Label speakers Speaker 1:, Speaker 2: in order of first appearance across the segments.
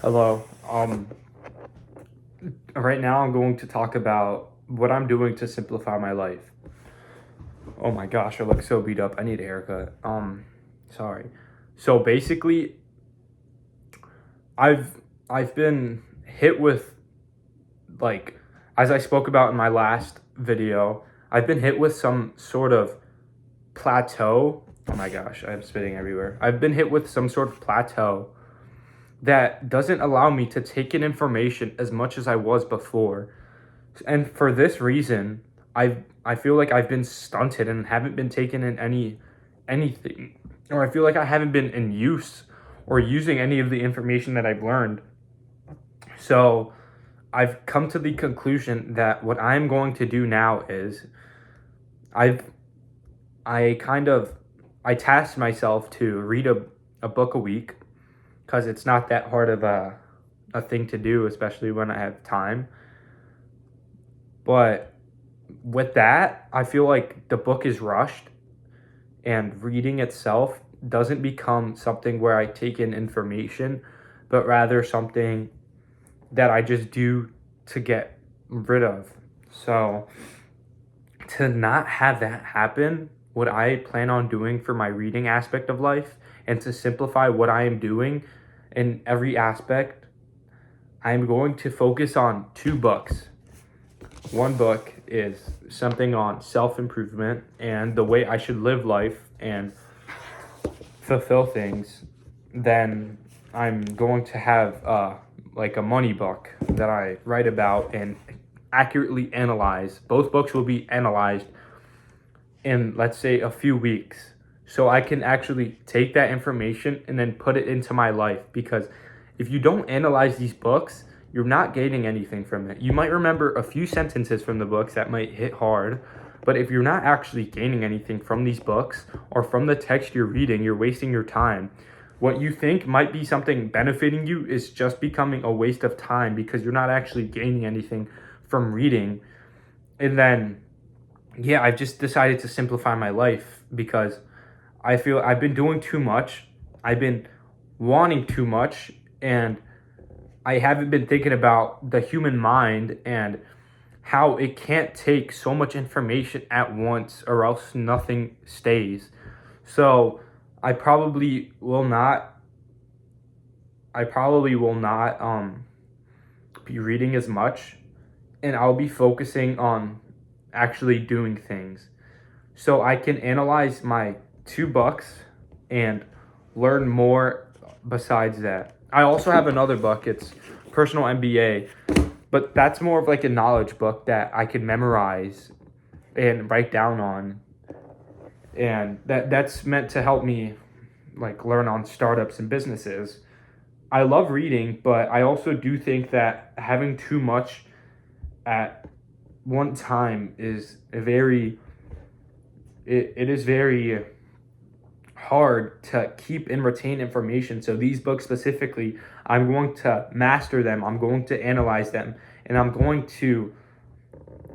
Speaker 1: Hello. Right now I'm going to talk about what I'm doing to simplify my life. Oh my gosh, I look so beat up. I need a haircut. Sorry. So basically, I've I've been hit with like as I spoke about in my last video, I've been hit with some sort of plateau. Oh my gosh, I'm spitting everywhere. I've been hit with some sort of plateau that doesn't allow me to take in information as much as I was before. And for this reason, I feel like I've been stunted and haven't been taken in anything, or I feel like I haven't been in use or using any of the information that I've learned. So I've come to the conclusion that what I'm going to do now is I've I kind of I tasked myself to read a book a week because it's not that hard of a thing to do, especially when I have time. But with that, I feel like the book is rushed and reading itself doesn't become something where I take in information, but rather something that I just do to get rid of. So, to not have that happen, what I plan on doing for my reading aspect of life and to simplify what I am doing in every aspect, I'm going to focus on two books. One book is something on self improvement and the way I should live life and fulfill things. Then I'm going to have like a money book that I write about and accurately analyze. Both books will be analyzed in, let's say, a few weeks. So I can actually take that information and then put it into my life. Because if you don't analyze these books, you're not gaining anything from it. You might remember a few sentences from the books that might hit hard, but if you're not actually gaining anything from these books or from the text you're reading, you're wasting your time. What you think might be something benefiting you is just becoming a waste of time because you're not actually gaining anything from reading. And then, yeah, I've just decided to simplify my life because I feel I've been doing too much. I've been wanting too much, and I haven't been thinking about the human mind and how it can't take so much information at once or else nothing stays. So I probably will not I probably will not be reading as much, and I'll be focusing on actually doing things. So I can analyze my two books and learn more besides that. I also have another book. It's Personal MBA, but that's more of like a knowledge book that I can memorize and write down on. And that's meant to help me like learn on startups and businesses. I love reading, but I also do think that having too much at one time is it is very hard to keep and retain information. So these books specifically, I'm going to master them, I'm going to analyze them, and I'm going to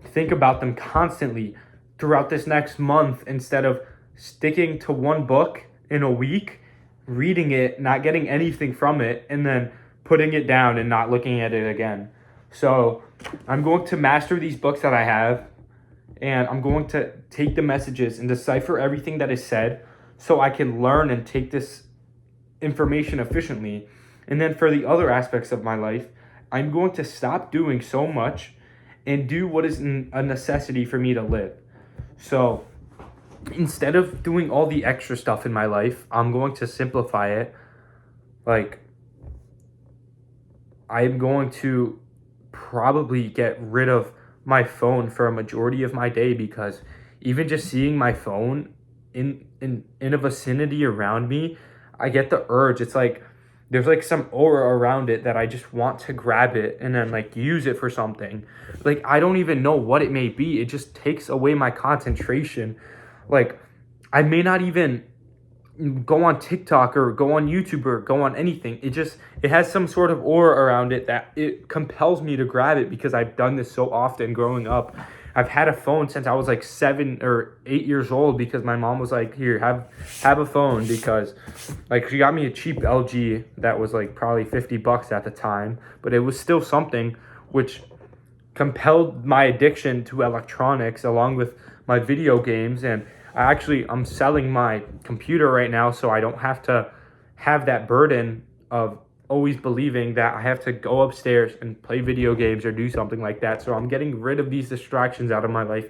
Speaker 1: think about them constantly throughout this next month instead of sticking to one book in a week, reading it, not getting anything from it, and then putting it down and not looking at it again. So I'm going to master these books that I have, and I'm going to take the messages and decipher everything that is said so I can learn and take this information efficiently. And then for the other aspects of my life, I'm going to stop doing so much and do what is a necessity for me to live. So instead of doing all the extra stuff in my life, I'm going to simplify it. Like, I'm going to probably get rid of my phone for a majority of my day because even just seeing my phone in a vicinity around me, I get the urge. It's like there's like some aura around it that I just want to grab it and then like use it for something. Like I don't even know what it may be. It just takes away my concentration. Like I may not even go on TikTok or go on YouTube or go on anything. It has some sort of aura around it that it compels me to grab it because I've done this so often growing up. I've had a phone since I was like 7 or 8 years old because my mom was like, here, have a phone, because like she got me a cheap LG that was like probably $50 at the time, but it was still something, which compelled my addiction to electronics along with my video games. And I'm selling my computer right now so I don't have to have that burden of always believing that I have to go upstairs and play video games or do something like that. So I'm getting rid of these distractions out of my life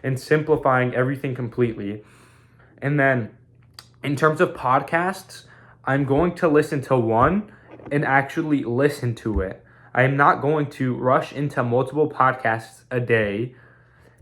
Speaker 1: and simplifying everything completely. And then in terms of podcasts, I'm going to listen to one and actually listen to it. I am not going to rush into multiple podcasts a day,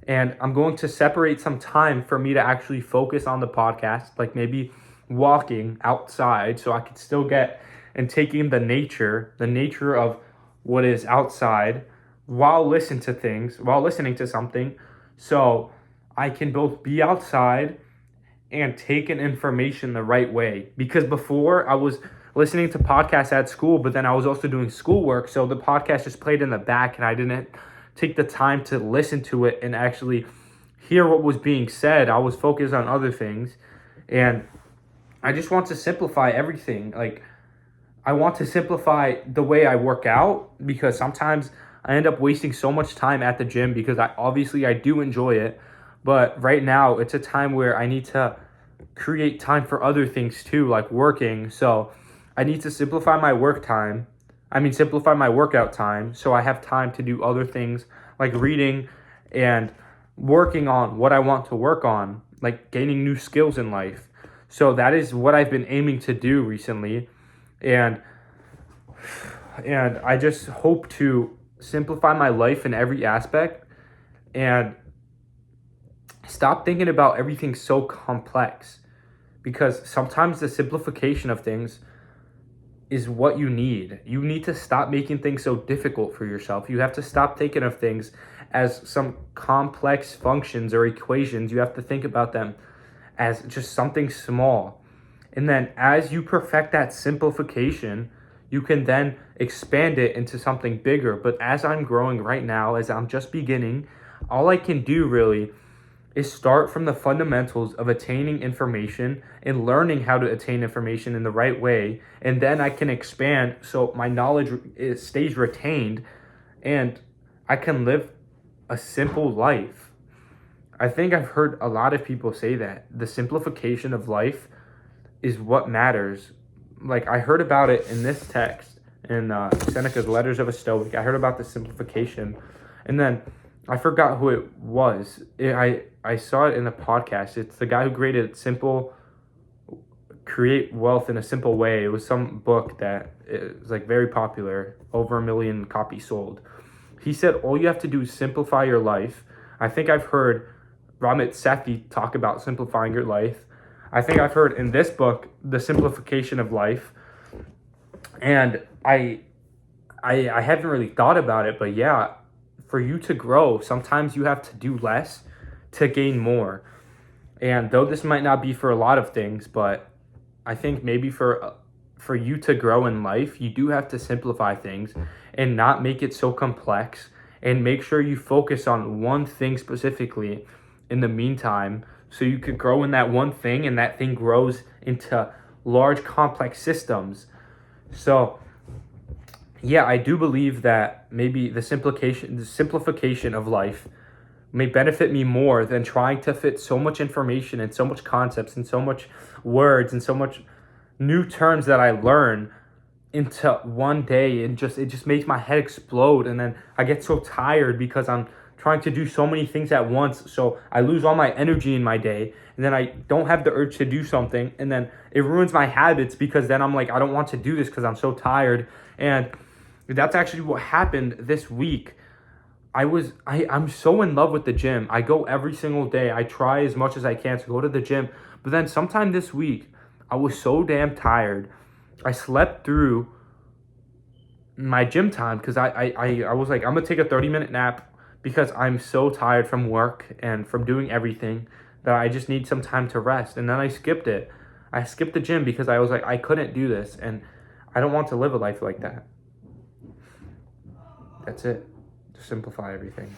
Speaker 1: and I'm going to separate some time for me to actually focus on the podcast, like maybe walking outside so I could still get and taking the nature of what is outside while listening to something, so I can both be outside and take in information the right way. Because before I was listening to podcasts at school, but then I was also doing schoolwork, so the podcast just played in the back and I didn't take the time to listen to it and actually hear what was being said. I was focused on other things, and I just want to simplify everything. Like, I want to simplify the way I work out, because sometimes I end up wasting so much time at the gym because I do enjoy it, but right now it's a time where I need to create time for other things too, like working. So I need to simplify my simplify my workout time so I have time to do other things like reading and working on what I want to work on, like gaining new skills in life. So that is what I've been aiming to do recently. And I just hope to simplify my life in every aspect and stop thinking about everything so complex, because sometimes the simplification of things is what you need. You need to stop making things so difficult for yourself. You have to stop thinking of things as some complex functions or equations. You have to think about them as just something small. And then as you perfect that simplification, you can then expand it into something bigger. But as I'm growing right now, as I'm just beginning, all I can do really is start from the fundamentals of attaining information and learning how to attain information in the right way. And then I can expand so my knowledge stays retained and I can live a simple life. I think I've heard a lot of people say that the simplification of life is what matters. Like, I heard about it in this text in Seneca's Letters of a Stoic. I heard about the simplification, and then I forgot who it was. I saw it in a podcast. It's the guy who created Create Wealth in a Simple Way. It was some book that is like very popular, over 1 million copies sold. He said all you have to do is simplify your life. I think I've heard Ramit Sethi talk about simplifying your life. I think I've heard in this book, The Simplification of Life. And I haven't really thought about it, but yeah, for you to grow, sometimes you have to do less to gain more. And though this might not be for a lot of things, but I think maybe for you to grow in life, you do have to simplify things and not make it so complex, and make sure you focus on one thing specifically in the meantime, so you could grow in that one thing and that thing grows into large complex systems. So yeah, I do believe that maybe the simplification of life may benefit me more than trying to fit so much information and so much concepts and so much words and so much new terms that I learn into one day. And it just makes my head explode, and then I get so tired because I'm trying to do so many things at once. So I lose all my energy in my day, and then I don't have the urge to do something, and then it ruins my habits because then I'm like, I don't want to do this because I'm so tired. And that's actually what happened this week. I'm so in love with the gym. I go every single day. I try as much as I can to go to the gym. But then sometime this week, I was so damn tired. I slept through my gym time because I was like, I'm going to take a 30-minute nap because I'm so tired from work and from doing everything that I just need some time to rest. And then I skipped it. I skipped the gym because I was like, I couldn't do this. And I don't want to live a life like that. That's it. To simplify everything.